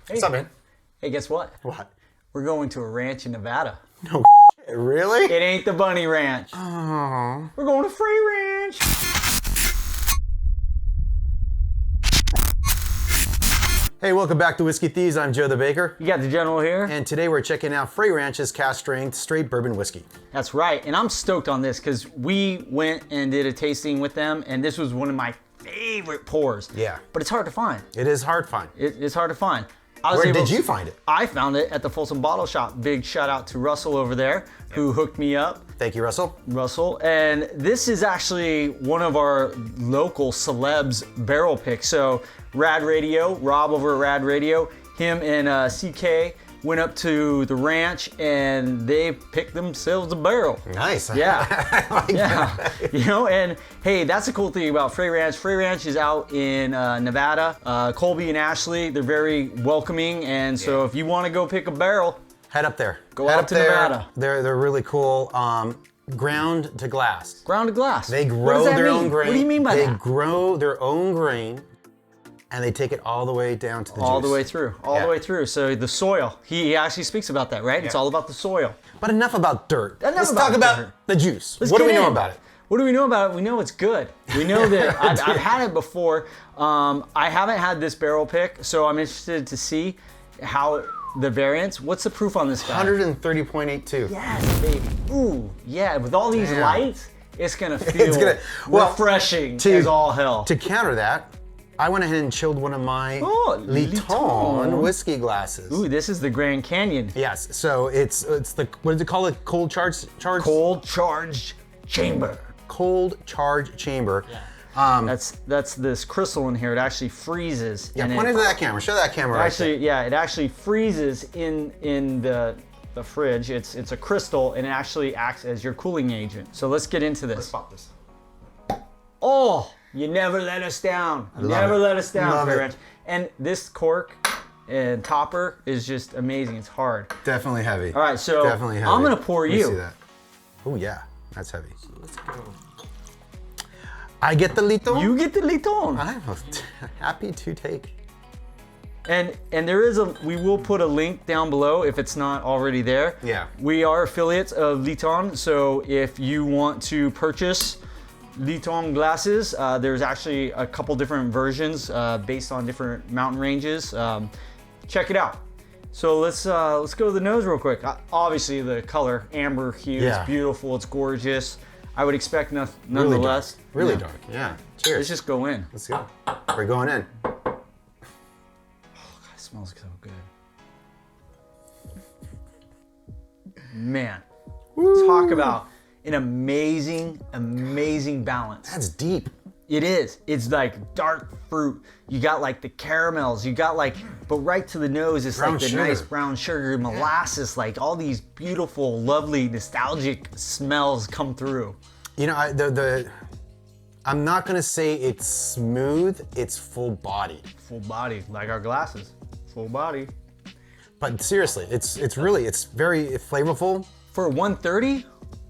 What's up, man? Hey, guess what? What? We're going to a ranch in Nevada. No shit, really? It ain't the Bunny Ranch. Oh. We're going to Frey Ranch. Hey, welcome back to Whiskey Thieves. I'm Joe the Baker. You got the General here. And today we're checking out Frey Ranch's cast strength straight bourbon whiskey. That's right. And I'm stoked on this because we went and did a tasting with them, and this was one of my favorite pours. Yeah. But it's hard to find. It is hard to find. It's hard to find. Where did you find it? I found it at the Folsom Bottle Shop. Big shout out to Russell over there who hooked me up. Thank you, Russell. And this is actually one of our local celebs barrel picks. So RAD Radio, Rob over at RAD Radio, him and CK went up to the ranch and they picked themselves a barrel. Nice. Yeah. I like that. You know, and hey, that's the cool thing about Frey Ranch. Frey Ranch is out in Nevada. Colby and Ashley, they're very welcoming. And so if you want to go pick a barrel, Head up there. Go Head out up to there. Nevada. They're really cool. Ground to glass. ground to glass. They What grow does that their mean? own grain. What do you mean by they that? They grow their own grain and they take it all the way down to the All juice. the way through, all the way through. So the soil, he actually speaks about that, right? It's all about the soil. But enough about dirt. Enough Let's about talk about dirt. the juice. Let's What do get we know in. about it? What do we know about it? We know it's good. We know that I've had it before. I haven't had this barrel pick, so I'm interested to see how the variants. What's the proof on this guy? 130.82. Yes, baby. Ooh, yeah. With all these Damn. lights, it's gonna feel refreshing as all hell. To counter that, I went ahead and chilled one of my Liiton whiskey glasses. Ooh, this is the Grand Canyon. Yes, so it's the, what does it call it? Cold charged Cold charged chamber. Cold charged chamber. Yeah. That's this crystal in here. It actually freezes. Yeah, point it to that camera. Show that camera right there. Yeah, it actually freezes in the fridge. It's a crystal and it actually acts as your cooling agent. So let's get into this. Let's pop this. Oh, you never let us down. You never let us down, Frey Ranch. And this cork and topper is just amazing. It's hard. Definitely heavy. All right, so definitely heavy. I'm gonna pour Let me you. see that. Oh yeah, that's heavy. So let's go. I get the Liiton. You get the Liiton. I'm happy to take. And there is we will put a link down below if it's not already there. Yeah. We are affiliates of Liiton, so if you want to purchase Liiton glasses, there's actually a couple different versions based on different mountain ranges. Check it out. So let's go to the nose real quick. Obviously the color, amber hue, is beautiful, it's gorgeous. I would expect nonetheless. Really dark, yeah. Cheers. Let's just go in. Let's go. We're going in. Oh, God, it smells so good. Man, talk about an amazing balance. That's deep. It is. It's like dark fruit. You got like the caramels. You got like, but right to the nose, it's like the nice brown sugar, molasses, like all these beautiful, lovely, nostalgic smells come through. You know, I'm not gonna say it's smooth. It's full body. Full body, like our glasses. Full body. But seriously, it's very flavorful. For 130.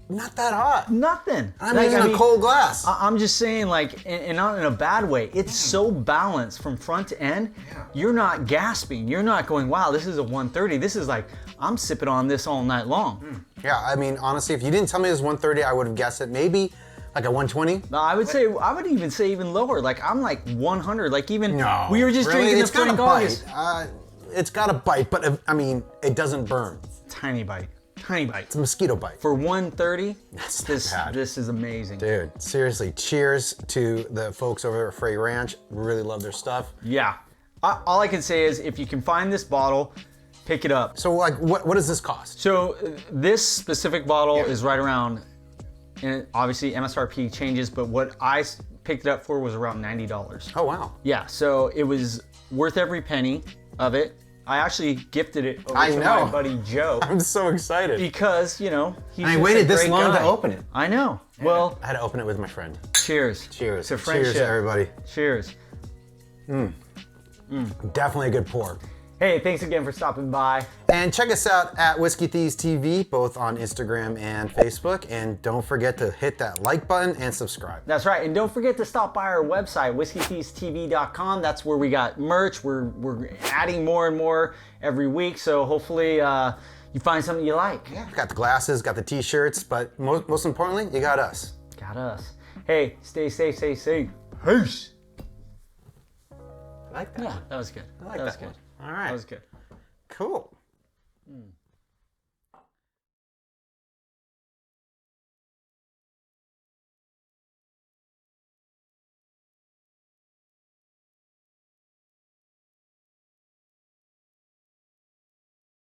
Not that hot. Nothing. I mean, in a cold glass. I'm just saying, like, and not in a bad way. It's so balanced from front to end. Yeah. You're not gasping. You're not going, wow, this is a 130. This is like, I'm sipping on this all night long. Yeah, I mean, honestly, if you didn't tell me it was 130, I would have guessed it. Maybe like a 120. No, I would even say even lower. Like, I'm like 100. Like, even, we were just really? drinking It's the got Frank a August. bite. It's got a bite, but I mean, it doesn't burn. Tiny bite. Tiny bite. It's a mosquito bite. For 130, That's not bad. This is amazing. Dude, seriously, cheers to the folks over at Frey Ranch. Really love their stuff. Yeah. All I can say is if you can find this bottle, pick it up. So like, what does this cost? So this specific bottle is right around, and obviously MSRP changes, but what I picked it up for was around $90. Oh, wow. Yeah, so it was worth every penny of it. I actually gifted it over to my buddy Joe. I'm so excited. Because, you know, he's I waited this long to open it. I know. Well, I had to open it with my friend. Cheers. Cheers. To friendship. Cheers, everybody. Cheers. Definitely a good pour. Hey, thanks again for stopping by. And check us out at Whiskey Thieves TV, both on Instagram and Facebook. And don't forget to hit that like button and subscribe. That's right, and don't forget to stop by our website, whiskeythievestv.com. That's where we got merch. We're adding more and more every week, so hopefully you find something you like. Yeah, got the glasses, got the t-shirts, but most importantly, you got us. Got us. Hey, stay safe, stay safe. Peace. I like that. Yeah, that was good. I like that was that good. one. All right. That was good. Cool.